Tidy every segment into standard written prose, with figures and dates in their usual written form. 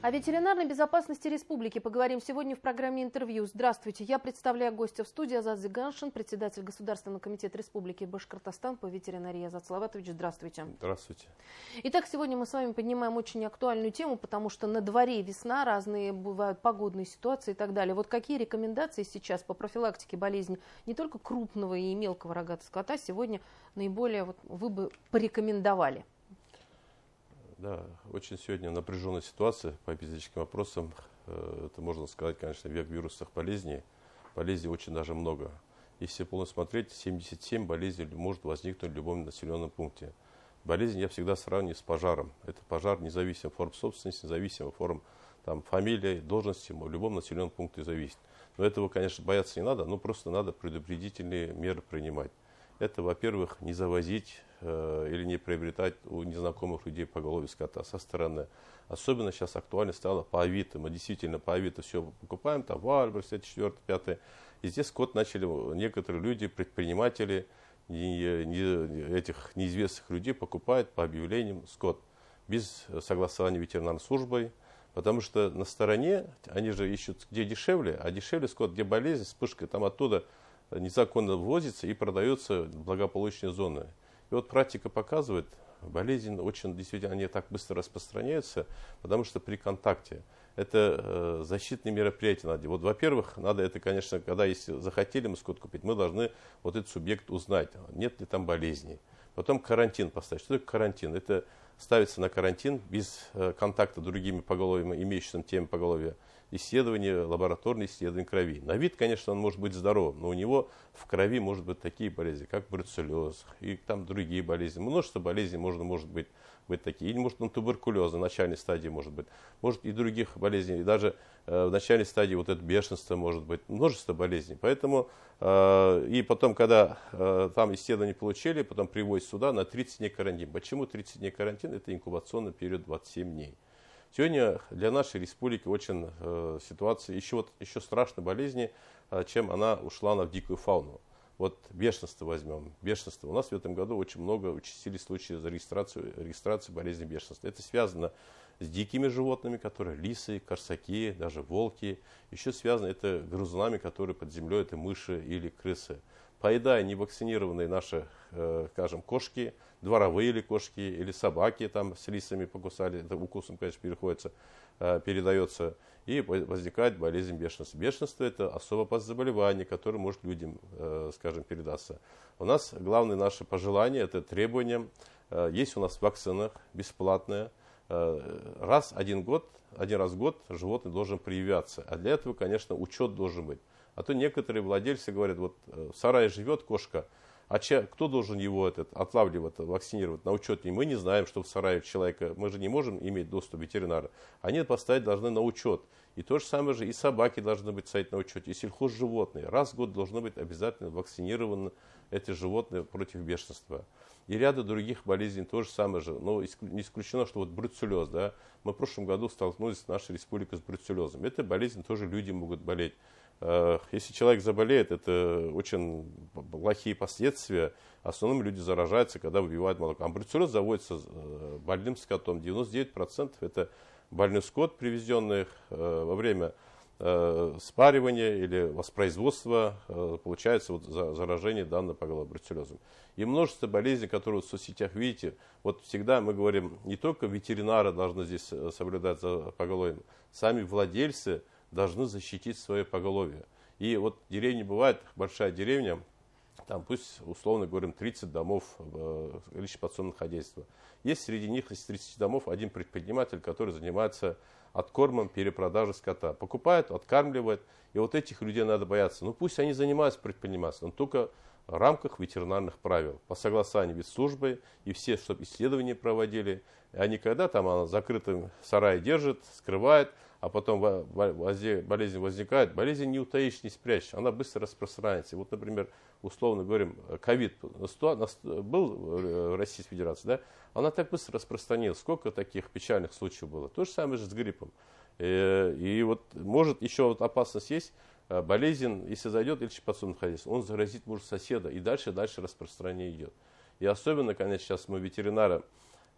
О ветеринарной безопасности республики поговорим сегодня в программе «Интервью». Здравствуйте, я представляю гостя в студии Азат Зиганшин, председатель Государственного комитета Республики Башкортостан по ветеринарии. Азат Салаватович, здравствуйте. Здравствуйте. Итак, сегодня мы с вами поднимаем очень актуальную тему, потому что на дворе весна, разные бывают погодные ситуации и так далее. Вот какие рекомендации сейчас по профилактике болезней не только крупного и мелкого рогатого скота сегодня наиболее вы бы порекомендовали? Да, очень сегодня напряженная ситуация по эпизодическим вопросам. Это можно сказать, конечно, век вирусных болезней. Болезней очень даже много. Если полностью смотреть, 77 болезней может возникнуть в любом населенном пункте. Болезнь я всегда сравниваю с пожаром. Это пожар независимых форм собственности, независимых форм фамилии, должности, в любом населенном пункте зависит. Но этого, конечно, бояться не надо, но просто надо предупредительные меры принимать. Это, во-первых, не завозить или не приобретать у незнакомых людей поголовье скота со стороны. Особенно сейчас актуально стало по Авито. Мы действительно по Авито все покупаем, там Вальберс, 4, 5. И здесь скот начали некоторые люди, предприниматели, этих неизвестных людей покупают по объявлениям скот без согласования ветеринарной службой. Потому что на стороне они же ищут где дешевле, а дешевле скот, где болезнь, вспышка, там оттуда незаконно ввозится и продается в благополучные зоны. И вот практика показывает, болезнь очень действительно не так быстро распространяется, потому что при контакте это защитные мероприятия надо. Вот, во-первых, надо это, конечно, когда если захотели мы скот купить, мы должны вот этот субъект узнать, нет ли там болезней. Потом карантин поставить. Что такое карантин? Это ставится на карантин без контакта с другими поголовьями, имеющими темы поголовья, исследования, лабораторные исследования крови. На вид, конечно, он может быть здоровым, но у него в крови может быть такие болезни, как бруцеллез и там другие болезни. Множество болезней может быть такие. Или может он туберкулез на начальной стадии может быть. Может и других болезней. И даже в начальной стадии вот это бешенство может быть. Множество болезней. Поэтому и потом, когда там исследования получили, потом привозят сюда на 30 дней карантин. Почему 30 дней карантин? Это инкубационный период 27 дней. Сегодня для нашей республики очень ситуация еще страшной болезни, чем она ушла на дикую фауну. Вот бешенство возьмем. Бешенство. У нас в этом году очень много участились случаи регистрации болезни бешенства. Это связано с дикими животными, которые лисы, корсаки, даже волки. Еще связано это с грызунами, которые под землей, это мыши или крысы. Поедая невакцинированные наши, скажем, кошки, дворовые или кошки, или собаки там с лисами покусали, это укусом, конечно, передается, и возникает болезнь бешенства. Бешенство – это особое заболевание, которое может людям, скажем, передаться. У нас главное наше пожелание, это требование, есть у нас в вакцинах бесплатное, один раз в год животное должен прививаться, а для этого, конечно, учет должен быть. А то некоторые владельцы говорят, вот в сарае живет кошка, а кто должен его отлавливать, вакцинировать на учет? И мы не знаем, что в сарае человека, мы же не можем иметь доступ к ветеринару. Они поставить должны на учет. И то же самое же и собаки должны быть стоять на учете, и сельхозживотные. Раз в год должны быть обязательно вакцинированы эти животные против бешенства. И ряда других болезней тоже самое же. Но не исключено, что вот бруцеллез, да, мы в прошлом году столкнулись в нашей республике с бруцеллезом. Эта болезнь тоже люди могут болеть. Если человек заболеет, это очень плохие последствия. В основном люди заражаются, когда выпивают молоко. А бруцеллез заводится больным скотом. 99% это больной скот, привезенный во время спаривания или воспроизводства, получается заражение данного поголовья бруцеллезом. И множество болезней, которые в соцсетях видите, вот всегда мы говорим, не только ветеринары должны здесь соблюдать за поголовьем, сами владельцы должны защитить свое поголовье. И вот деревня бывает, большая деревня, там пусть условно говорим 30 домов личного подсобного хозяйства. Есть среди них из 30 домов один предприниматель, который занимается откормом, перепродажей скота. Покупает, откармливает. И вот этих людей надо бояться. Ну пусть они занимаются предпринимательством, но только в рамках ветеринарных правил. По согласованию ветслужбы и все, чтобы исследования проводили. А не когда там она в закрытом сарае держит, скрывает, а потом болезнь возникает. Болезнь не утаишь, не спрячешь, она быстро распространяется. Вот, например, условно говорим, ковид был в Российской Федерации, да? Она так быстро распространилась. Сколько таких печальных случаев было? То же самое же с гриппом. И вот может еще вот опасность есть. Болезнь, если зайдет или подсобное хозяйство, он заразит может соседа, и дальше распространение идет. И особенно, конечно, сейчас мы ветеринары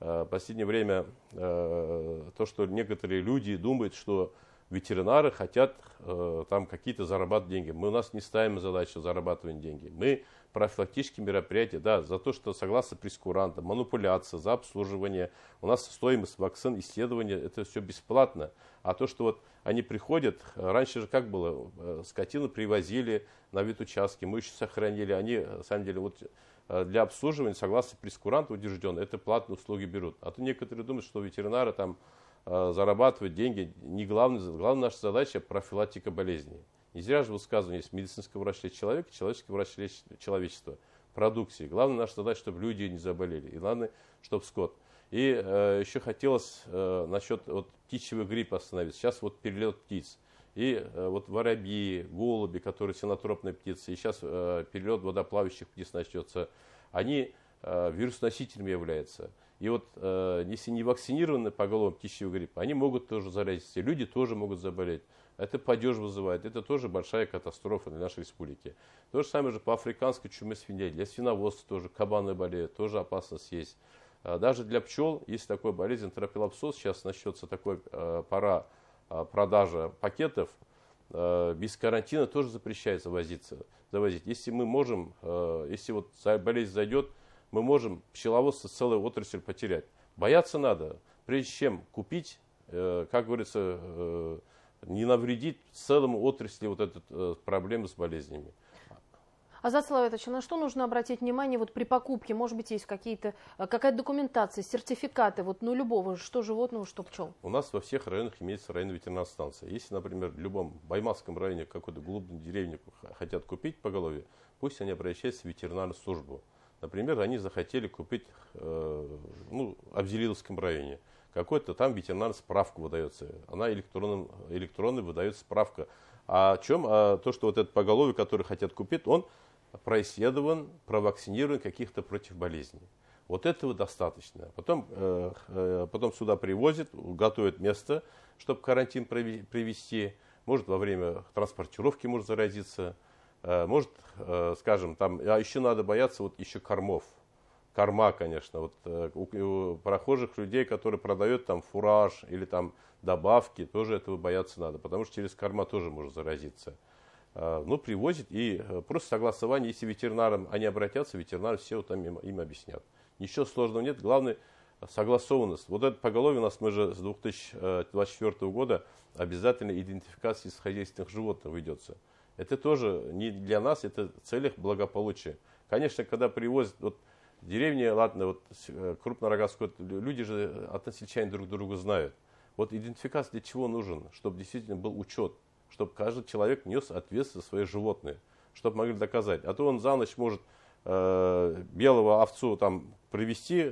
в последнее время то, что некоторые люди думают, что ветеринары хотят там какие-то зарабатывать деньги. Мы у нас не ставим задачу зарабатывать деньги. Мы профилактические мероприятия, да, за то, что согласно прескурантам, манипуляция, за обслуживание. У нас стоимость вакцин, исследования, это все бесплатно. А то, что вот они приходят, раньше же как было, скотину привозили на ветучастки, мы еще сохранили, они, на самом деле, вот для обслуживания, согласно прескуранту утвержден, это платные услуги берут. А то некоторые думают, что ветеринары там зарабатывать деньги не главная наша задача профилактика болезней. Не зря же высказывание есть: медицинский врач лечит человека, человеческий врач лечит человечество. Продукции. Главная наша задача, чтобы люди не заболели. И главное, чтобы скот. И еще хотелось насчет вот, птичьего гриппа остановиться. Сейчас вот перелет птиц. И вот воробьи, голуби, которые синотропные птицы, и сейчас перелет водоплавающих птиц начнется, они вирус-носителями являются. И вот если не вакцинированы поголовно птичьего гриппа, они могут тоже заразиться. Люди тоже могут заболеть. Это падеж вызывает. Это тоже большая катастрофа для нашей республики. То же самое же по африканской чуме свиней. Для свиноводства тоже кабаны болеют, тоже опасность есть. Даже для пчел есть такой болезнь тропилопсоз. Сейчас начнется такой пора продажа пакетов. Без карантина тоже запрещается завозить. Если мы можем, если вот болезнь зайдет, мы можем пчеловодство, целую отрасль потерять. Бояться надо, прежде чем купить, как говорится, не навредить целому отрасли вот эту проблему с болезнями. Азат Салаветович, на что нужно обратить внимание вот при покупке? Может быть, есть какая-то документация, сертификаты, вот, ну, любого, что животного, что пчел? У нас во всех районах имеется районная ветеринарная станция. Если, например, в любом Баймакском районе какой-то глубокой деревне хотят купить поголовье, пусть они обращаются в ветеринарную службу. Например, они захотели купить в Абзелиловском районе. Какой-то там ветеринарная справка выдается. Она электронной выдается справка. А о чем? То, что вот этот поголовье, который хотят купить, он происследован, провакцинирован каких-то против болезней. Вот этого достаточно. Потом сюда привозят, готовят место, чтобы карантин привести. Может, во время транспортировки может заразиться. Может, скажем, там, а еще надо бояться вот еще кормов. Корма, конечно, вот у прохожих людей, которые продают там фураж или там добавки, тоже этого бояться надо, потому что через корма тоже можно заразиться. Привозят и просто согласование, если ветеринарам они обратятся, ветеринары все вот там им объяснят. Ничего сложного нет, главное согласованность. Вот это поголовье у нас, мы же с 2024 года обязательно идентификация сельскохозяйственных животных ведется. Это тоже не для нас, это в целях благополучия. Конечно, когда привозят, вот деревни, ладно, вот крупнорогатской, люди же односельчане друг друга знают. Вот идентификация для чего нужен? Чтобы действительно был учет, чтобы каждый человек нес ответственность за свои животные, чтобы могли доказать. А то он за ночь может белого овцу там привести,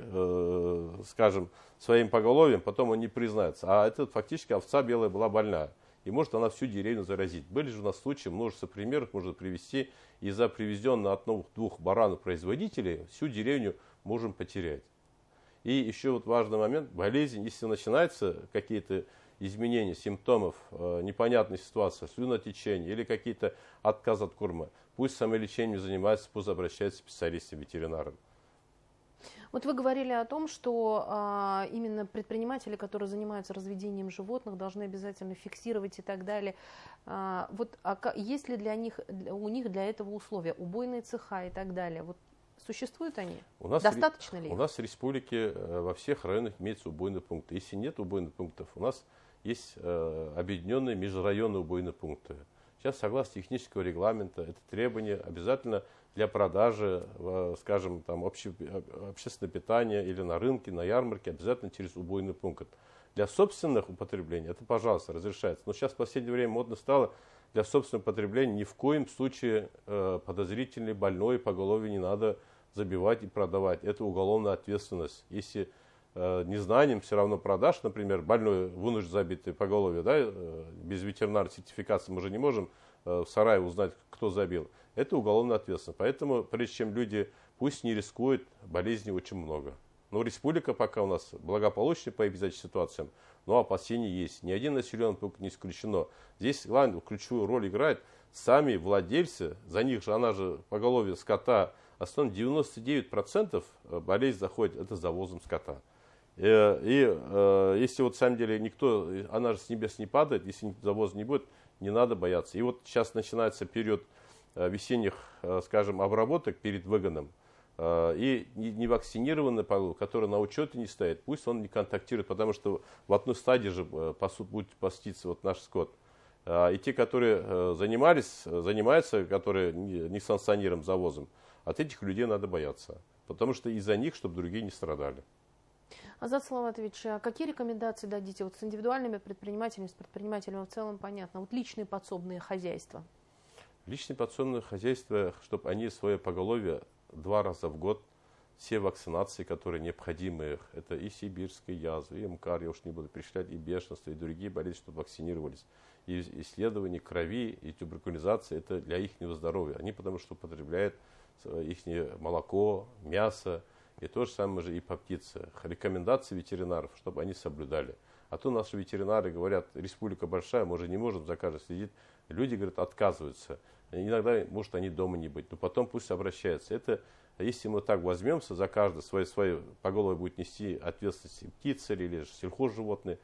скажем, своим поголовьем, потом он не признается. А это фактически овца белая была больная. И может она всю деревню заразить. Были же у нас случаи, множество примеров можно привести. И за привезенных от новых баранов производителей всю деревню можем потерять. И еще вот важный момент. Болезнь, если начинаются какие-то изменения симптомов, непонятной ситуации, слюнотечение или какие-то отказы от корма, пусть самолечением занимается, пусть обращается к специалистам-ветеринарам. Вот вы говорили о том, что именно предприниматели, которые занимаются разведением животных, должны обязательно фиксировать и так далее. Есть ли у них для этого условия, убойные цеха и так далее? Вот существуют они? Достаточно ли? У нас в республике во всех районах имеются убойные пункты. Если нет убойных пунктов, у нас есть объединенные межрайонные убойные пункты. Сейчас, согласно технического регламента, это требование обязательно для продажи, скажем, там, общественное питание или на рынке, на ярмарке, обязательно через убойный пункт. Для собственных употреблений это, пожалуйста, разрешается. Но сейчас в последнее время модно стало для собственного потребления ни в коем случае подозрительный больной поголовье не надо забивать и продавать. Это уголовная ответственность. Если незнанием все равно продашь, например, больной вынужден забитый поголовье, да, без ветеринарной сертификации мы же не можем в сарае узнать, кто забил. Это уголовная ответственность. Поэтому, прежде чем люди пусть не рискуют, болезней очень много. Но республика пока у нас благополучная по эпизодическим ситуациям, но опасения есть. Ни один населенный пункт не исключено. Здесь главную ключевую роль играет сами владельцы, за них же, она же поголовье скота, основном 99% болезнь заходит это завозом скота. Если вот, на самом деле, никто, она же с небес не падает, если завоза не будет, не надо бояться. И вот сейчас начинается период весенних, скажем, обработок перед выгоном. И невакцинированный погода, который на учете не стоит, пусть он не контактирует, потому что в одной стадии же будет паститься вот наш скот. И те, которые занимаются, которые несанкционированным завозом, от этих людей надо бояться. Потому что из-за них, чтобы другие не страдали. Азат Салаватович, а какие рекомендации дадите вот с индивидуальными предпринимателями, с предпринимателями в целом, понятно, вот личные подсобные хозяйства? Личные подсобные хозяйства, чтобы они свое поголовье 2 раза в год, все вакцинации, которые необходимы, это и сибирская язва, и МКАР, я уж не буду перечислять, и бешенство, и другие болезни, чтобы вакцинировались. И исследование крови, и туберкулизация, это для их здоровья. Они потому что употребляют их молоко, мясо, и то же самое же и по птице. Рекомендации ветеринаров, чтобы они соблюдали. А то наши ветеринары говорят, республика большая, мы же не можем за каждым следить. Люди, говорят, отказываются. Иногда, может, они дома не быть, но потом пусть обращаются. Это, если мы так возьмемся, за каждое свое поголовье будет нести ответственность птица или сельхозживотные,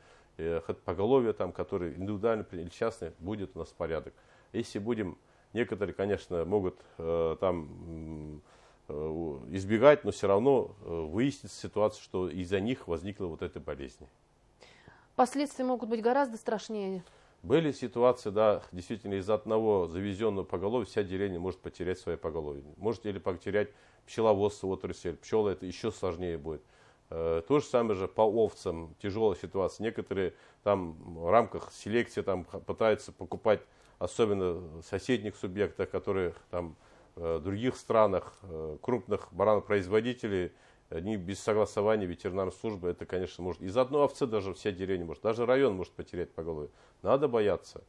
поголовье, там, которые индивидуально или частные, будет у нас порядок. Если будем, некоторые, конечно, могут там избегать, но все равно выяснится ситуация, что из-за них возникла вот эта болезнь. Последствия могут быть гораздо страшнее. Были ситуации, да, действительно, из-за одного завезенного поголовья вся деревня может потерять свое поголовье. Можете или потерять пчеловодство, отрасль, пчелы, это еще сложнее будет. То же самое же по овцам, тяжелая ситуация. Некоторые там в рамках селекции там пытаются покупать, особенно в соседних субъектах, которые там в других странах, крупных баранопроизводителей, они без согласования ветеринарной службы, это, конечно, может. Из одной овцы даже вся деревня может, даже район может потерять поголовье. Надо бояться.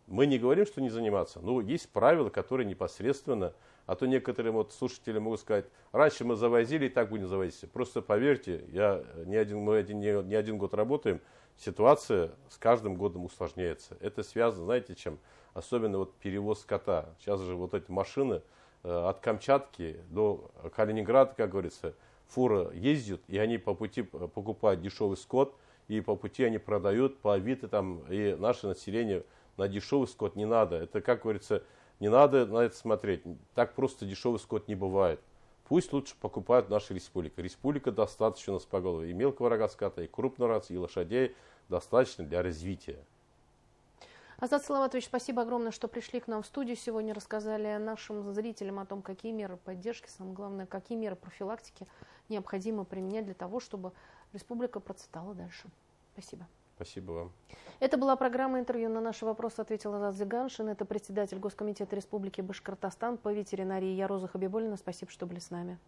Мы не говорим, что не заниматься, но есть правила, которые непосредственно, а то некоторые вот слушатели могут сказать, раньше мы завозили и так будем завозить. Просто поверьте, мы не один год работаем, ситуация с каждым годом усложняется. Это связано, знаете, чем? Особенно вот перевоз скота. Сейчас же вот эти машины от Камчатки до Калининграда, как говорится, фура ездят, и они по пути покупают дешевый скот, и по пути они продают по Авито, там, и наше население на дешевый скот не надо. Это, как говорится, не надо на это смотреть. Так просто дешевый скот не бывает. Пусть лучше покупают наша республика. Республика достаточно у нас поголовья и мелкого рога скота, и крупного рога, и лошадей достаточно для развития. Азат Салаватович, спасибо огромное, что пришли к нам в студию сегодня, рассказали нашим зрителям о том, какие меры поддержки, самое главное, какие меры профилактики необходимо применять для того, чтобы республика процветала дальше. Спасибо. Спасибо вам. Это была программа интервью. На наши вопросы ответил Азат Зиганшин. Это председатель Госкомитета Республики Башкортостан по ветеринарии. Я Роза Хабибуллина. Спасибо, что были с нами.